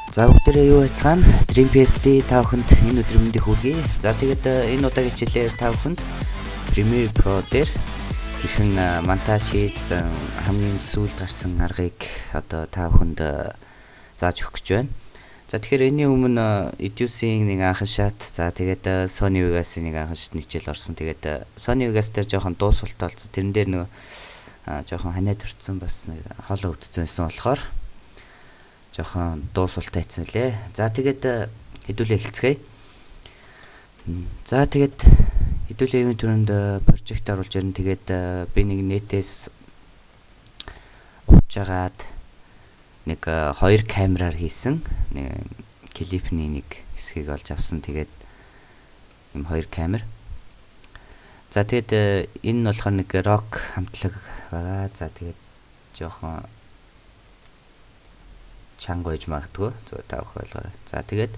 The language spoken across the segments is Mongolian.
За бүгдээрээ юу байцгаана? Dream PSD та бүхэнд энэ өдөр мэндийг хүргэе. За тэгээд энэ удаагийн хичээлээр та бүхэнд Premiere Pro дээр хэрхэн монтаж хийж хамгийн сүүлд гарсан аргыг одоо та бүхэнд зааж өгөх гэж байна. За тэгэхээр энэний өмнө Educing нэг анхан шат, за тэгээд Sony Vegas-ийн нэг анхан шат хичээл орсон. Тэгээд Sony Vegas дээр жоохон дуусалтаа болсон. Тэрэн дээр нөгөө жоохон ханаад өрцсөн бас нэг хоолой өвдсөн болохоор жоохон дуусуултаа хийсэн лээ. За тэгээд хэдүүлээ эхэлцгээе. За тэгээд хэдүүлээ юм түрүүнд прожект оруулж ирэн. Тэгээд би нэг нэтээс уучаагаад нэг 2 камераар хийсэн нэг клипний нэг хэсгийг олж авсан. Тэгээд юм 2 камер. За тэгээд энэ нь болохоор нэг рок хамтлаг байгаа. За тэгээд жоохон чанга байж магадгүй. Зөв та бүхэн ойлгоорой. За тэгээд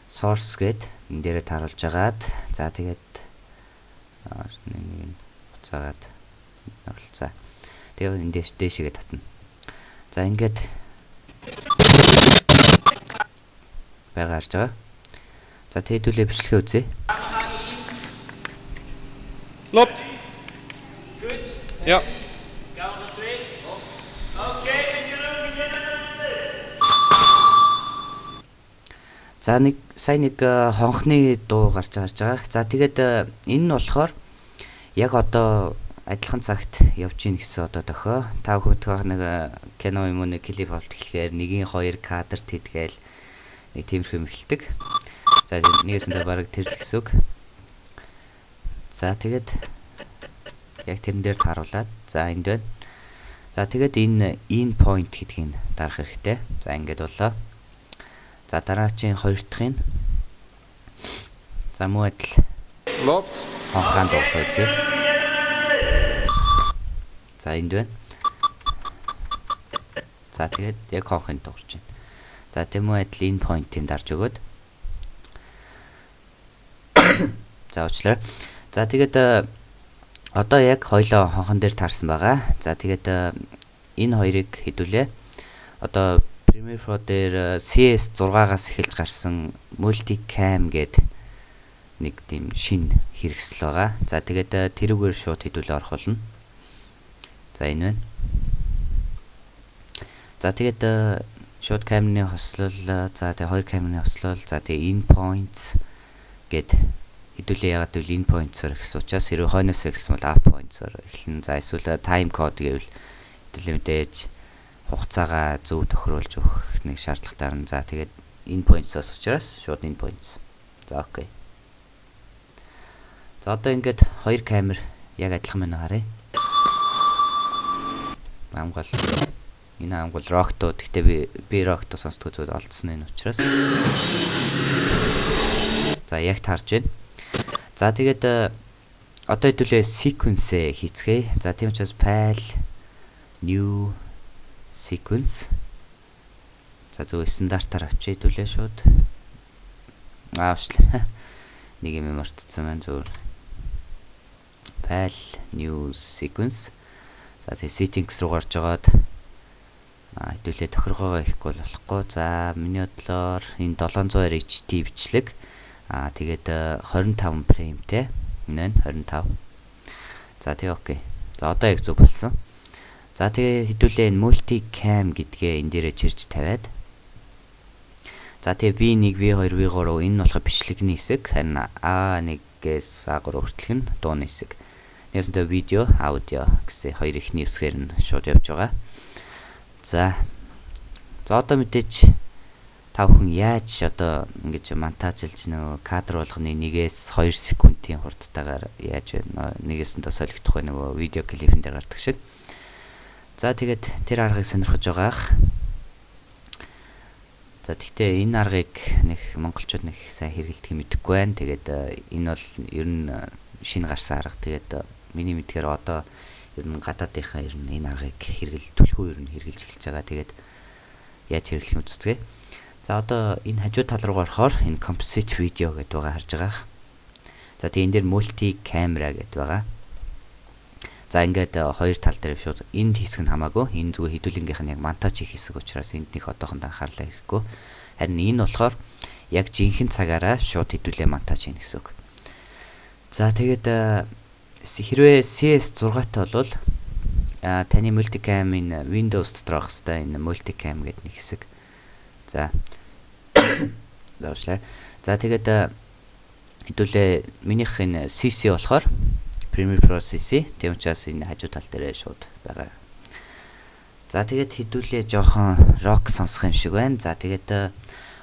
source гээд энэ дээрээ тааруулж агаад за тэгээд нэг уцаагаад оруулцаа. Тэгээд энэ дээшгээ татна. За ингээд байгаа харж байгаа. За тэдүүлээ бичлэгээ үзье. Lobt. Gut. Ja. За нэг сайн нэг хонхны дуу гарч байгаа. За тэгээд энэ нь болохоор яг одоо адилхан цагт явж ийн гэсэн одоо дохио. Та бүхэн нэг кино юм уу нэг клип авалт гэхээр 1-2 кадрт хийдгээл нэг тиймэрхүү эхэлдэг. За нэгэсэндээ бараг тэр л гэсэн үг. За тэгээд яг тэрэн дээр тааруулаад за энд байна. За тэгээд энэ in point гэдгийг дарах хэрэгтэй. За ингээд болоо. За дараачийн 2 дахь нь за муу адил Lobt. хонхранд дуулах үзье. За энд байна. За тэгээд яг хонхын дуурч байна. За тийм үү адил энэ point-ийг дарж өгөөд. За уучлаарай. За тэгээд одоо яг хоёлоо хонхон дээр таарсан байгаа. За тэгээд энэ хоёрыг хэдүүлээ. Одоо Premiere Pro дээр CS 6-аас эхэлж гарсан Multicam гээд нэг тийм шинэ хэрэгсэл байгаа. За тэгээд тэрүүгээр шууд хэдүүлээ орох болно. За энэ байна. За тэгээд шууд камерны хослол, за тэгээд 2 камерны хослол, за тэгээд in points гээд хэдүүлээ ягаад гэвэл in points-оор гэсэн учраас хэрвээ хойноос гэсэн бол up points-оор эхлэн. За эсвэл time code гэвэл хэдүүлээ мэдээж хугацаагаа зөв тохируулж өгөх нэг шаардлагатаар нь. За тэгээд энэ points-аас учраас шууд энэ points. За окей. За одоо ингээд 2 камер яг адилхан байна харъя. Амгал энэ амгал рокто. Гэхдээ би рокто сонсдог зүйл олдсон энэ учраас. За яг таарж байна. За тэгээд одоо хэдүүлээ sequence хийцгээе. За тийм учраас file new sequence. За зөв стандартаар авчиж хэдүүлээ шууд. Аавчлаа. Нэг юм мартцсан байна зөв. File new sequence. За тэгээ settings руу гарч агаад хэдүүлээ тохиргоогоо ихгүй болохгүй. За миний бодлоор энэ 720 HD бичлэг. Тэгээд 25 фреймтэй. Энэ 25. За тэгээ окей. За одоо яг зөв болсон. За тэгээ хэдүүлээ энэ Multicam гэдгээ энэ дээрээ чирж тавиад. За тэгээ V1, V2, V3 энэ нь болохоор бичлэгний хэсэг. Харин A1-ээс A3 хүртэлх нь дууны хэсэг. Нэгсэнтэй видео, аудио гэсэн хоёр ихний хэсгээр нь шууд явж байгаа. За одоо мэдээж та бүхэн яаж одоо ингэж монтажлж нөгөө кадр болгоны 1-2 секундын хурдтайгаар яаж нэгээс нь солигдох вэ нөгөө видео клипэн дээр гардаг шиг. За тэгээд тэр аргыг сонирхож байгаах. За тэгтээ энэ аргыг нэг монголчууд нэг сайн хэрэглэдэг мэдэхгүй байна. Тэгээд энэ бол ер нь шинэ гарсан арга. Тэгээд миний мэдгээр одоо ер нь гадаадынхаа ер нь энэ аргыг төлхөө ер нь хэрэглэж эхэлж байгаа. Тэгээд яаж хэрэглэх нь үздэг. За одоо энэ хажуу тал руу орохоор энэ composite video гэдэг байгаа харж байгаа. За тэгээд энэ дээр multi camera гэдэг байгаа. За ингээд хоёр тал дээр шууд энд хэсэг нь хамаагүй. Энэ зүгээр хэдүүлэнгийнх нь яг монтаж хийх хэсэг учраас энд нэг одоохонд анхаарлаа хэрэггүй. Харин энэ болохоор яг жинхэнэ цагаараа шууд хэдүүлээ монтаж хийнэ гэсэн үг. За тэгээд хэрвээ CS6-тай бол таны multicam энэ Windows дотор авах хэрэгтэй энэ multicam гэдэг нэг хэсэг. За. За тэгээд хэдүүлээ минийх энэ CC болохоор Premiere Pro CC тийм учраас энэ хажуу тал дээр шууд байгаа. За тэгээд хэдүүлээ жоохон rock сонсох юм шиг байна. За тэгээд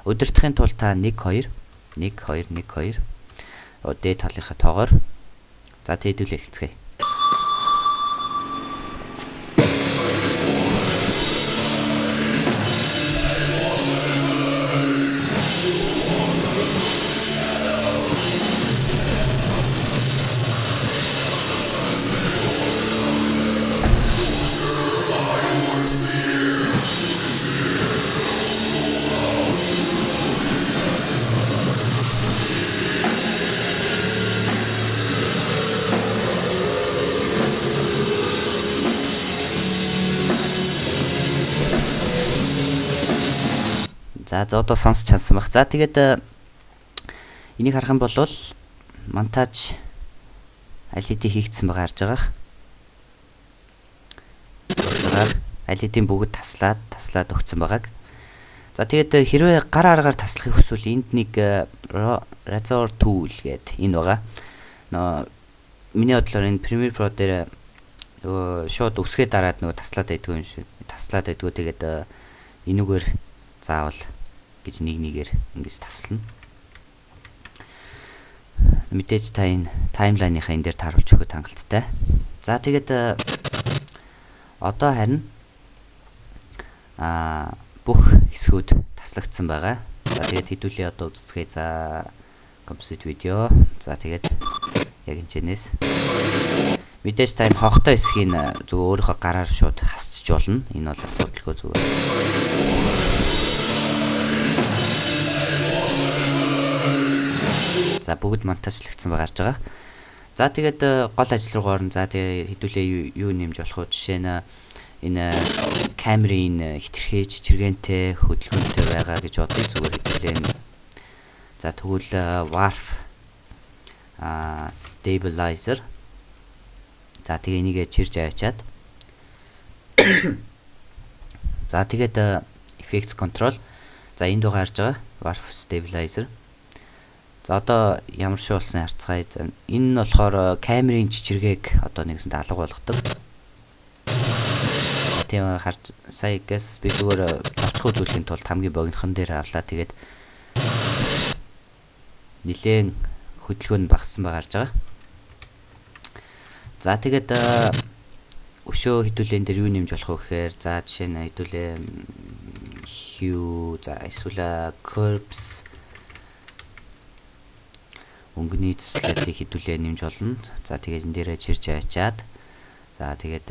удирдахын тулд та 1 2 дээд талынхаа тоогоор за тэгээд хэдүүлээ эхэлцгээе. За одоо сонсч чадсан баг. За тэгээд энийг харах юм бол монтаж аль хийгдсэн байгаа харж байгаа. Аль хэдийн бүгд таслаад өгсөн байгааг. За тэгээд хэрвээ гар аргаар таслахыг хүсвэл энд нэг Razor Tool гэдэг энэ байгаа. Миний бодлоор энэ Premiere Pro дээр шууд үсгээ дараад таслаад байдгүй юм шиг. Таслаад байдгүй тэгээд энүүгээр заавал гэж нэгээр ингэж таслана. Мэдээж та энэ таймлайныхаа энэ дээр тааруулж өгөхөд хангалттай. За тэгээд одоо харин бүх хэсгүүд таслагдсан байгаа. За тэгээд хэдүүлээ одоо үздэсгээ. За composite video. За тэгээд яг энэчнээс мэдээж та энэ хогтой хэсгийг зөв өөрийнхөө гараар шууд хасчих болно. Энэ бол асуудалгүй зүгээр. За бүгд монтажлагдсан байгаа харж байгаа. За тэгээд гол ажил руу орно. За тэгээд хэдүүлээ юу нэмж болох вэ? Жишээ нь энэ камерын хитрхээ чичиргэнтэй хөдөлгөөнтэй байгаа гэж бодъё зүгээр хэдүүлээ. За тэгвэл warp stabilizer. За тэгээ энийг чирж аваачаад. За тэгээд effects control. За энд байгаа харж байгаа warp stabilizer. За одоо ямар шиг болсон харцгаая. Энэ нь болохоор камерын чичиргээг одоо нэгсэнд алга болгодог. Тийм харж сая гэс би зүгээр товчхоо зүйлхийн тулд хамгийн богинохон дээр авлаа. Тэгээд нилээн хөдөлгөөн багассан байгаа харж байгаа. За тэгээд өшөө хэдүүлэн дээр юу нэмж болох вэ гэхээр за жишээ нь хэдүүлээ hue за эсвэл curves өнгөний цэцлэлийг хэдүүлээ нэмж болно. За тэгээд энэ дээрээ чирж аваачаад за тэгээд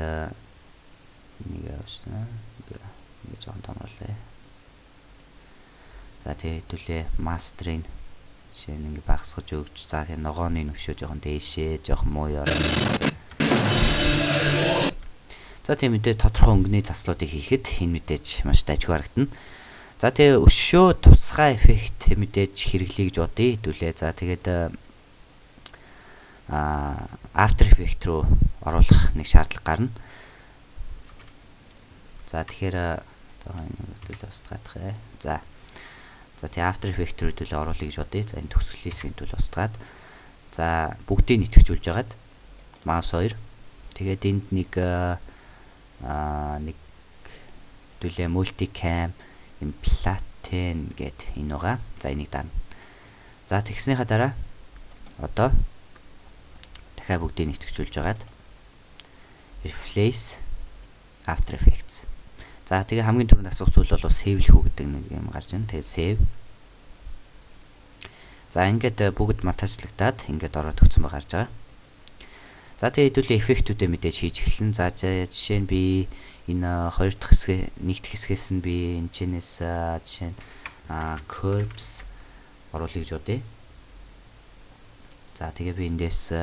нэг явуулна. Нэг жоон томруулъя. За тэгээд хэдүүлээ мастерын жишээ нь ингэ багасгаж өгч за тэгээд ногооны нүшөө жоохон дээшээ жоохон муу ярина. За тийм мэдээ тодорхой өнгөний заслуудыг хийхэд энэ мэдээж маш дайггүй харагдана. За тэгээ өшөө тусгай эффект мэдээж хэрэглэе гэж бодъё. Хэдүүлээ. За тэгээд After Effects руу оруулах нэг шаардлага гарна. За тэгэхээр хэдүүлээ устгаадах ээ. За тэгээ After Effects руу хэдүүлээ оруулъя гэж бодъё. За энэ төгсгөлийн хэдүүлээ устгаад. За бүгдийг нэтгэжүүлж агаад mouse 2. Тэгээд энд нэг хэдүүлээ multicam Platen гэд энэ байгаа. За энийг даана. За тэгснийхаа дараа одоо дахиад бүгдийг нэтгэжүүлж агаад Replace After Effects. За тэгээ хамгийн түрүүнд асуух зүйл бол save-лэх үү гэдэг нэг юм гарч байна. Тэгээ save. За ингээд бүгд монтажлагдаад ингээд ороод өгсөн байгаа гарч байгаа. За тэгээ хэдүүлээ эффектүүдээ мэдээж хийж эхэлнэ. За жишээ нь би энэ хоёр дахь хэсгээ нэг дахь хэсгээс нь би энэ чэнэс жишээ нь curves оруулъя гэж бодъё. За тэгээ би эндээс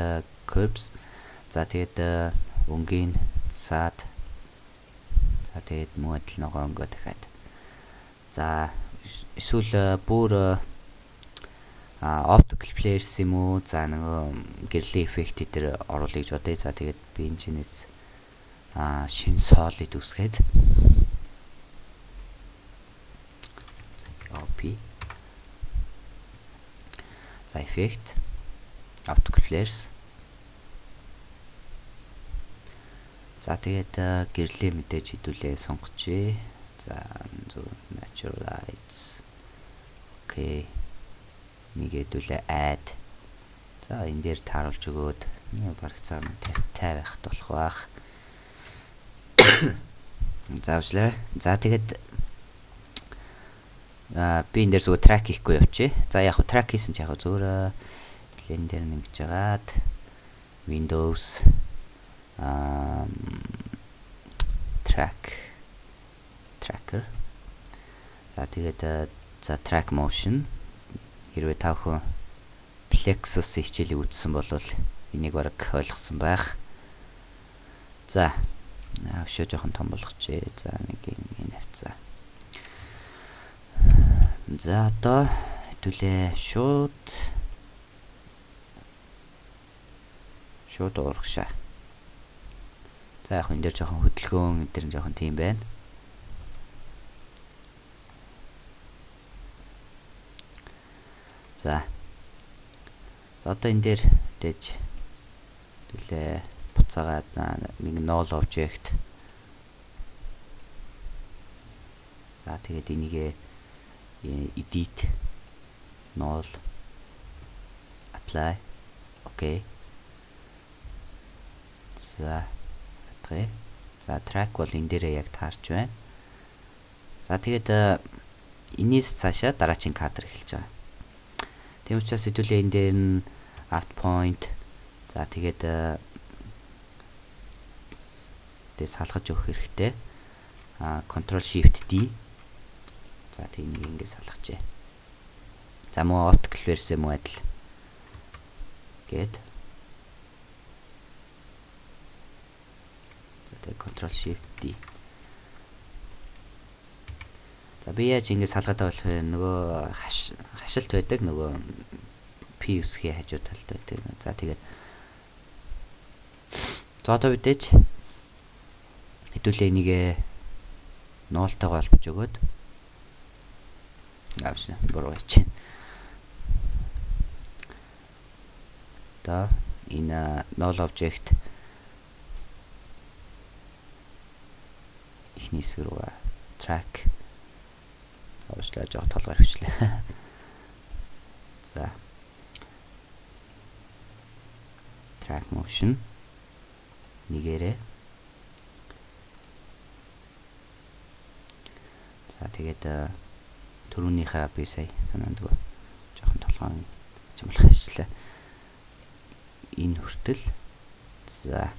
curves. За тэгээд өнгийн саад. За тэгээд мөн адил ногоо өнгө дахиад. За эсвэл бүр optical flares юм уу? За нөгөө гэрлийн эффект дээр оруулах гэж бодъё. За тэгээд би энэ чинээс шин solid үсгээд. OP. За effect optical flares. За тэгээд гэрлийн мэдээж хэдүүлээ сонгочихъя. За natural lights. Окей. Нэг хэдүүлээ add. За энэ дээр тааруулж өгөөд баг цаана 50 байхад болох байх. За уучлаарай. За тэгээд би энэ дээр зүгээр track хийхгүй явчих. За яг хөө track хийсэн ч яг зүгээр плен дээр нэг жагаад Windows tracker. За тэгээд за track motion хэрвээ та бүхэн Plexus хичээлийг үзсэн бол энийг бараг ойлгосон байх. За өшөө жоохон том болгочихъя. За нэг юм авцгаа. За одоо хэдүүлээ шууд урагшаа. За яг энэ дээр жоохон хөдөлгөөн энэ дээр жоохон тийм байна. За одоо энэ дээр дэж хэдүүлээ буцаагаад нэг null object. За тэгээд энийг edit null apply. Окей. За track бол энэ дээрээ яг таарч байна. За тэгээд энэс цаашаа дараагийн кадр эхэлж байгаа. Тийм учраас хэдүүлээ энэ дээр нь out point. За тэгээд салгаж өгөх хэрэгтэй. Control Shift D. За тийм ингэ салгажээ. За мөн optical flares мөн адил. Гэт. За тэгээд Control Shift D. За би яаж ингэ салгаад байгаа болох вэ? Нөгөө хашилт байдаг, нөгөө P үсгийн хажуу талд байдаг. За тэгээд за одоо бидэж хэдүүлээ энийг нуултайгаа холбож өгөөд авсан буруу хийж. За энэ null object ихний хэсэг рүү track уучлаарай жоох толгой хэрэгчлээ. За track motion нэгээрээ. За тэгээд түрүүнийхээ би сая санаандгүй жоохон толгойн чимлэх ажиллаа. Энэ хүртэл. За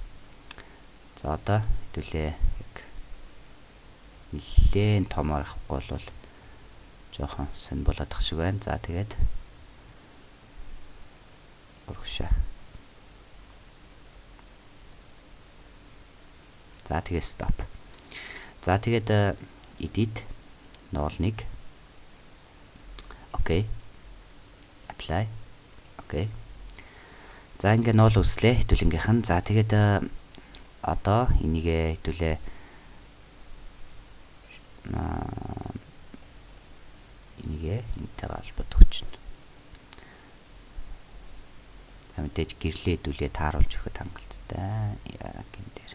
одоо хэдүүлээ яг нэлээд томор авахгүй бол жоохон сэн болоод тах шиг байна. За тэгээд урагшаа. За тэгээд stop. За тэгээд edit null 1. Окей. Apply. Окей. За ингээ null үслээ хэдүүлэнгийнхэн. За тэгээд одоо энийг хэдүүлээ энийг энтэйгээ холбоод өгчнө. За мэдээж гэрлээ хэдүүлээ тааруулж өгөхөд хангалттай. Яг энэ дээр.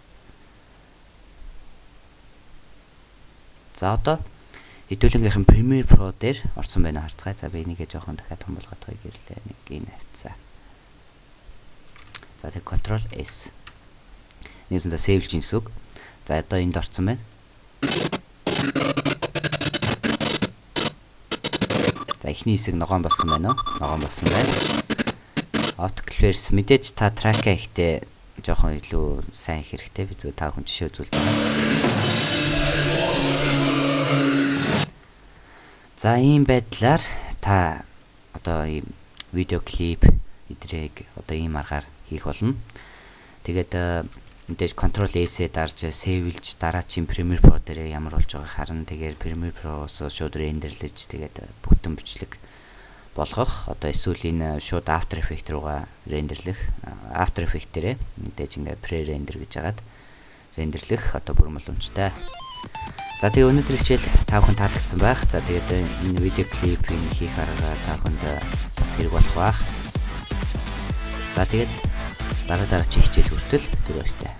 За одоо хэдүүлэнгийнхэн Premiere Pro дээр орсон байна харцгаая. За би энийг жоохон дахиад том болгоод гэрлээ. Нэг энэ авцгаа. За тэг Ctrl S. Нэгэн за save чинь зүг. За одоо энд орсон байна. За эхний хэсэг ногоон болсон байна уу? Ногоон болсон байна. Optical flares мэдээж та track-а ихтэй жоохон илүү сайн хэрэгтэй. Би зөв та хүн жишээ үзүүлж байна. За ийм байдлаар та одоо ийм видео клип эдрийг одоо ийм аргаар хийх болно. Тэгээд мэдээж Ctrl S-ээ дарж сейвлж дараачийн Premiere Pro дээр ямар болж байгааг харна. Тэгээд Premiere Pro-с шууд рендерлэж тэгээд бүтэн бичлэг болгох. Одоо эсвэл энэ шууд After Effects руугаа рендерлэх. After Effects дээрээ мэдээж ингээд pre-render гэж хагаад рендерлэх одоо бүр боломжтой. За тэгээ өнөөдөр хичээл та бүхэн таалагдсан байх. За тэгээд энэ видео клипийг хийх арга та бүхэнд бас хэрэг болох байх. За тэгээд дараагийн хичээл хүртэл түр баяртай.